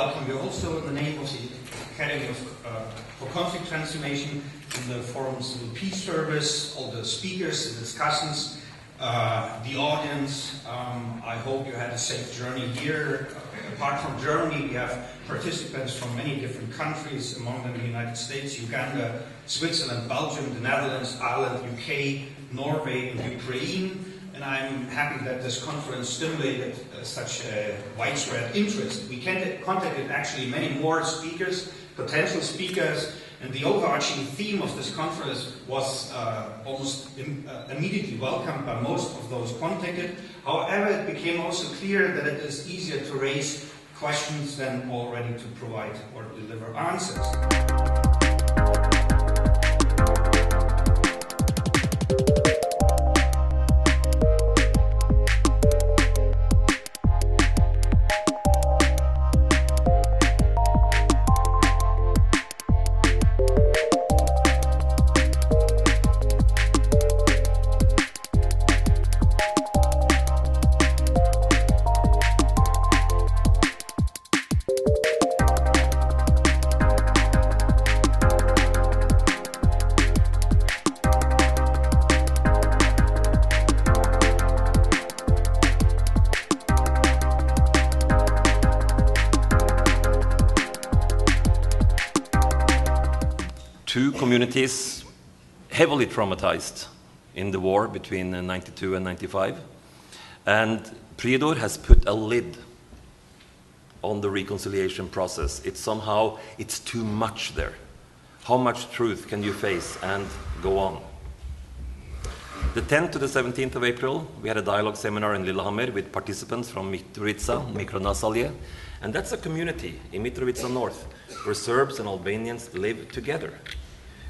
welcome you also in the name of the Academy for Conflict Transformation in the Forum's Peace Service, all the speakers, the discussants, the audience. I hope you had a safe journey here. Apart from Germany, we have participants from many different countries, among them the United States, Uganda, Switzerland, Belgium, the Netherlands, Ireland, UK, Norway, and Ukraine. And I'm happy that this conference stimulated such a widespread interest. We contacted actually many more speakers, potential speakers, and the overarching theme of this conference was almost immediately welcomed by most of those contacted. However, it became also clear that it is easier to raise questions than already to provide or deliver answers. Two communities heavily traumatized in the war between 92 and 95. And Prijedor has put a lid on the reconciliation process. It's too much there. How much truth can you face and go on? The 10th to the 17th of April, we had a dialogue seminar in Lillehammer with participants from Mitrovica, Mikronasalje, and that's a community in Mitrovica North where Serbs and Albanians live together.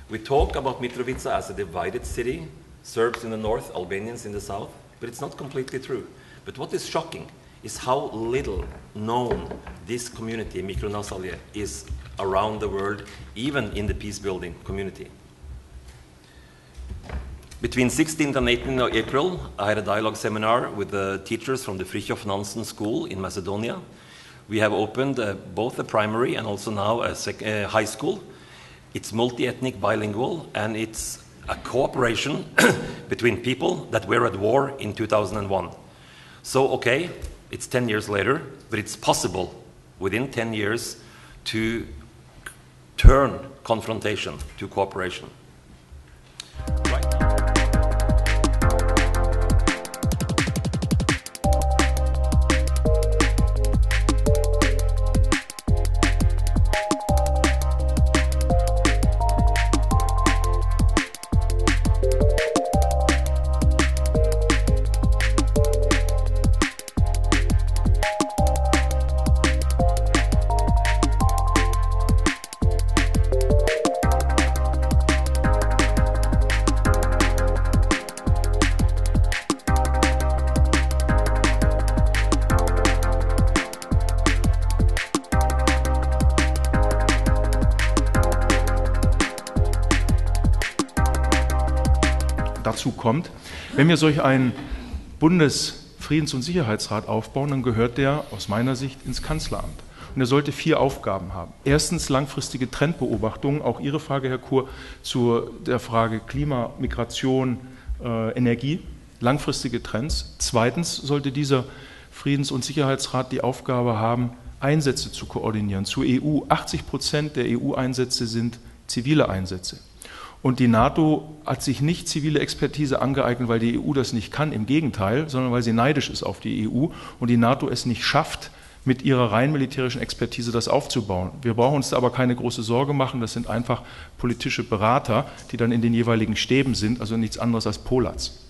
We talk about Mitrovica as a divided city, Serbs in the north, Albanians in the south, but it's not completely true. But what is shocking is how little known this community, Mikronasalje, is around the world, even in the peace-building community. Between 16th and 18th of April, I had a dialogue seminar with the teachers from the Fridtjof Nansen School in Macedonia. We have opened both a primary and also now a high school. It's multi-ethnic, bilingual, and it's a cooperation between people that were at war in 2001. So, okay, it's 10 years later, but it's possible within 10 years to turn confrontation to cooperation. Dazu kommt, wenn wir solch einen Bundesfriedens- und Sicherheitsrat aufbauen, dann gehört der aus meiner Sicht ins Kanzleramt. Und er sollte 4 Aufgaben haben. Erstens langfristige Trendbeobachtungen, auch Ihre Frage, Herr Kur, zu der Frage Klima, Migration, Energie, langfristige Trends. Zweitens sollte dieser Friedens- und Sicherheitsrat die Aufgabe haben, Einsätze zu koordinieren. Zur EU, 80% der EU-Einsätze sind zivile Einsätze. Und die NATO hat sich nicht zivile Expertise angeeignet, weil die EU das nicht kann, im Gegenteil, sondern weil sie neidisch ist auf die EU und die NATO es nicht schafft, mit ihrer rein militärischen Expertise das aufzubauen. Wir brauchen uns da aber keine große Sorge machen, das sind einfach politische Berater, die dann in den jeweiligen Stäben sind, also nichts anderes als Polats.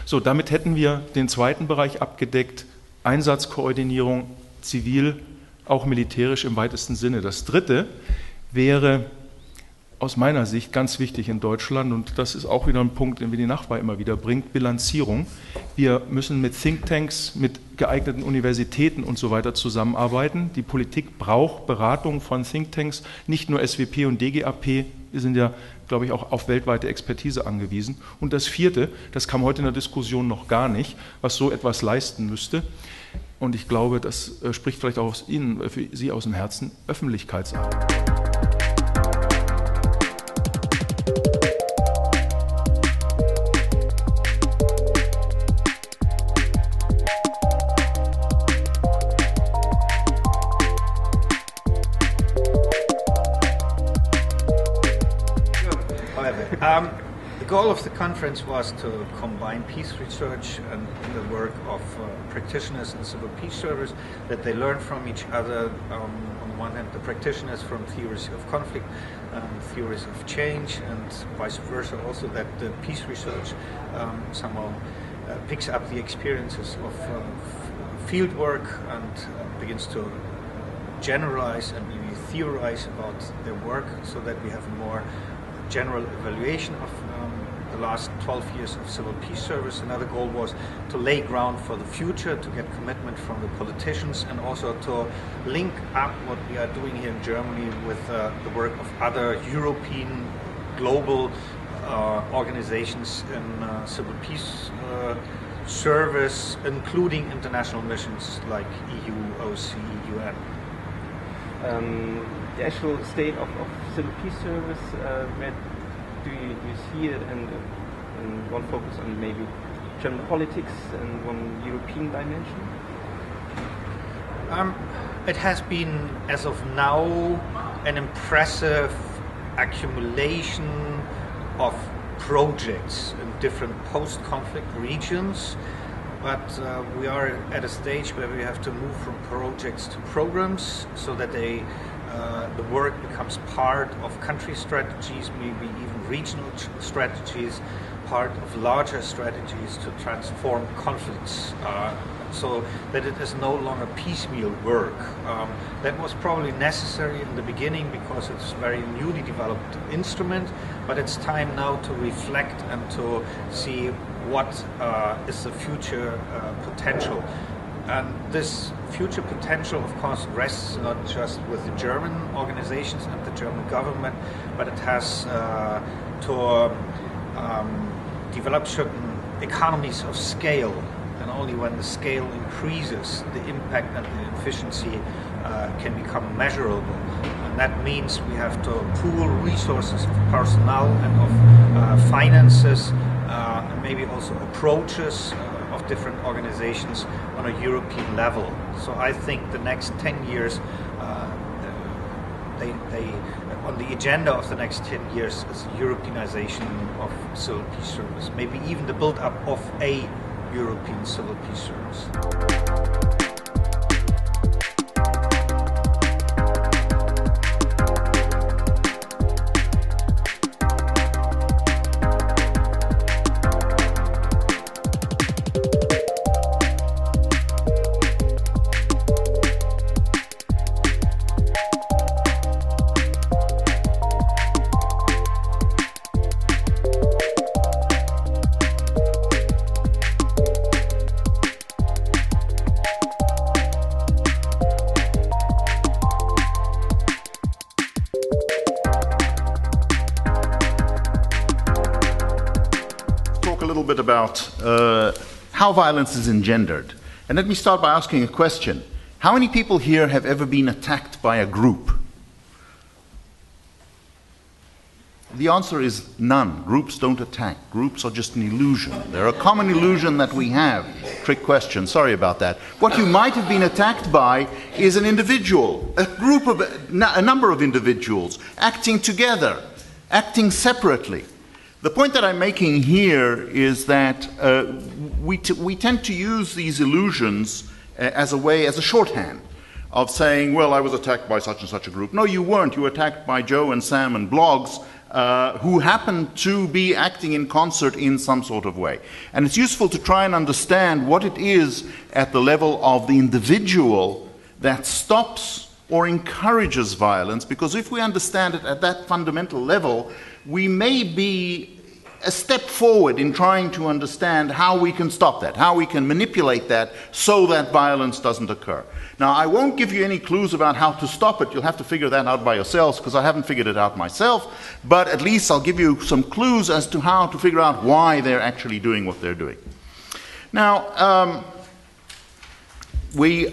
So, damit hätten wir den zweiten Bereich abgedeckt, Einsatzkoordinierung, zivil, auch militärisch im weitesten Sinne. Das dritte wäre aus meiner Sicht ganz wichtig in Deutschland, und das ist auch wieder ein Punkt, den wir die Nachbar immer wieder bringt, Bilanzierung. Wir müssen mit Thinktanks, mit geeigneten Universitäten und so weiter zusammenarbeiten. Die Politik braucht Beratung von Thinktanks, nicht nur SWP und DGAP. Wir sind ja, glaube ich, auch auf weltweite Expertise angewiesen. Und das Vierte, das kam heute in der Diskussion noch gar nicht, was so etwas leisten müsste. Und ich glaube, das spricht vielleicht auch für Sie aus dem Herzen, Öffentlichkeitsarbeit. The goal of the conference was to combine peace research and the work of practitioners in civil peace service, that they learn from each other. On one hand, the practitioners from theories of conflict, theories of change, and vice versa also, that the peace research somehow picks up the experiences of field work and begins to generalize and maybe theorize about their work, so that we have a more general evaluation of the last 12 years of civil peace service. Another goal was to lay ground for the future, to get commitment from the politicians, and also to link up what we are doing here in Germany with the work of other European global organizations in civil peace service, including international missions like EU, OSCE, UN. The actual state of civil peace service, where do you see it, and one focus on maybe German politics and one European dimension? It has been, as of now, an impressive accumulation of projects in different post-conflict regions. But we are at a stage where we have to move from projects to programs, so that the work becomes part of country strategies, maybe even regional strategies, part of larger strategies to transform conflicts, so that it is no longer piecemeal work. That was probably necessary in the beginning because it's a very newly developed instrument, but it's time now to reflect and to see what is the future potential. And this future potential, of course, rests not just with the German organizations and the German government, but it has to develop certain economies of scale. And only when the scale increases, the impact and the efficiency can become measurable. And that means we have to pool resources of personnel and of finances, and maybe also approaches of different organizations on a European level. So I think the next 10 years, on the agenda of the next 10 years is Europeanization of civil peace service, maybe even the build-up of a European civil peace service. About how violence is engendered. And let me start by asking a question. How many people here have ever been attacked by a group? The answer is none. Groups don't attack. Groups are just an illusion. They're a common illusion that we have. Trick question, sorry about that. What you might have been attacked by is an individual, a group of, a number of individuals acting together, acting separately. The point that I'm making here is that we tend to use these illusions as a shorthand of saying, well, I was attacked by such and such a group. No, you weren't. You were attacked by Joe and Sam and blogs who happened to be acting in concert in some sort of way. And it's useful to try and understand what it is at the level of the individual that stops or encourages violence, because if we understand it at that fundamental level, we may be a step forward in trying to understand how we can stop that, how we can manipulate that so that violence doesn't occur. Now, I won't give you any clues about how to stop it. You'll have to figure that out by yourselves, because I haven't figured it out myself, but at least I'll give you some clues as to how to figure out why they're actually doing what they're doing. Now, we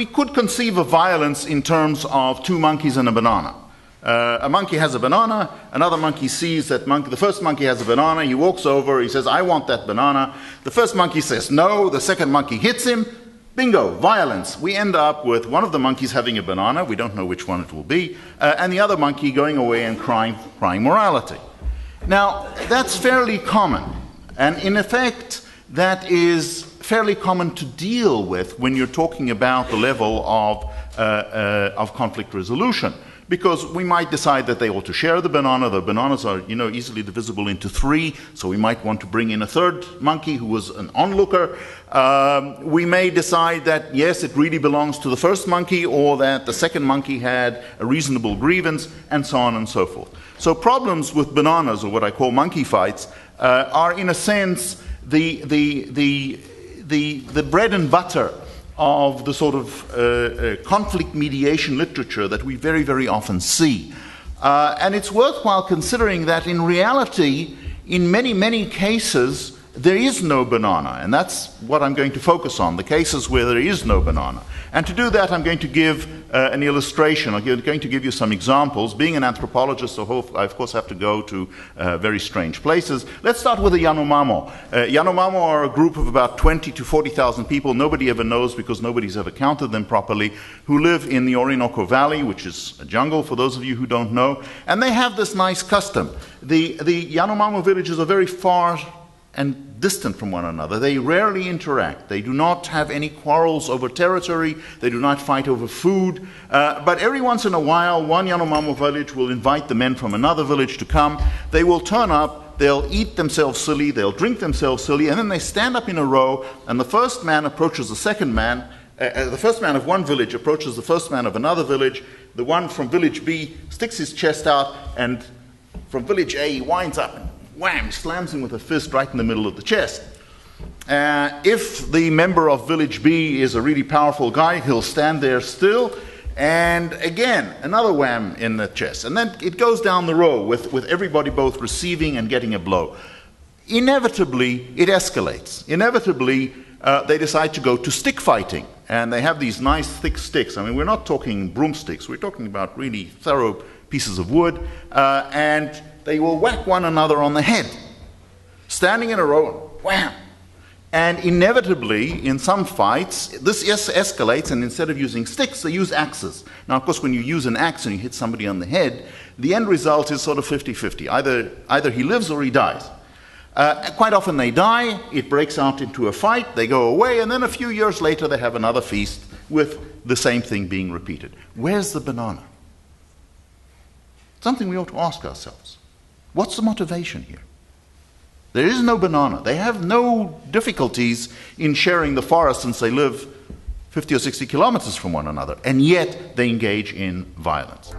could conceive of violence in terms of two monkeys and a banana. A monkey has a banana, another monkey sees that the first monkey has a banana, he walks over, he says, I want that banana. The first monkey says no, the second monkey hits him, bingo, violence. We end up with one of the monkeys having a banana, we don't know which one it will be, and the other monkey going away and crying morality. Now, that's fairly common, and in effect, that is fairly common to deal with when you're talking about the level of conflict resolution. Because we might decide that they ought to share the banana. The bananas are, easily divisible into three, so we might want to bring in a third monkey who was an onlooker. We may decide that, yes, it really belongs to the first monkey, or that the second monkey had a reasonable grievance, and so on and so forth. So problems with bananas, or what I call monkey fights, are in a sense the bread and butter of the sort of conflict mediation literature that we very, very often see. And it's worthwhile considering that in reality, in many, many cases, there is no banana, and that's what I'm going to focus on, the cases where there is no banana. And to do that, I'm going to give an illustration. I'm going to give you some examples. Being an anthropologist, I of course have to go to very strange places. Let's start with the Yanomamo. Yanomamo are a group of about 20 to 40,000 people, nobody ever knows because nobody's ever counted them properly, who live in the Orinoco Valley, which is a jungle for those of you who don't know, and they have this nice custom. The Yanomamo villages are very far and distant from one another. They rarely interact. They do not have any quarrels over territory. They do not fight over food. But every once in a while, one Yanomamo village will invite the men from another village to come. They will turn up, they'll eat themselves silly, they'll drink themselves silly, and then they stand up in a row, and the first man approaches the second man. The first man of one village approaches the first man of another village. The one from village B sticks his chest out, and from village A he winds up and wham, slams him with a fist right in the middle of the chest. If the member of village B is a really powerful guy, he'll stand there still, and again, another wham in the chest. And then it goes down the row with everybody both receiving and getting a blow. Inevitably, it escalates. Inevitably, they decide to go to stick fighting. And they have these nice thick sticks. I mean, we're not talking broomsticks. We're talking about really thorough pieces of wood. And they will whack one another on the head, standing in a row, wham! And inevitably, in some fights, this escalates, and instead of using sticks, they use axes. Now, of course, when you use an axe and you hit somebody on the head, the end result is sort of 50-50. Either he lives or he dies. Quite often they die, it breaks out into a fight, they go away, and then a few years later they have another feast with the same thing being repeated. Where's the banana? Something we ought to ask ourselves. What's the motivation here? There is no banana. They have no difficulties in sharing the forest since they live 50 or 60 kilometers from one another, and yet they engage in violence.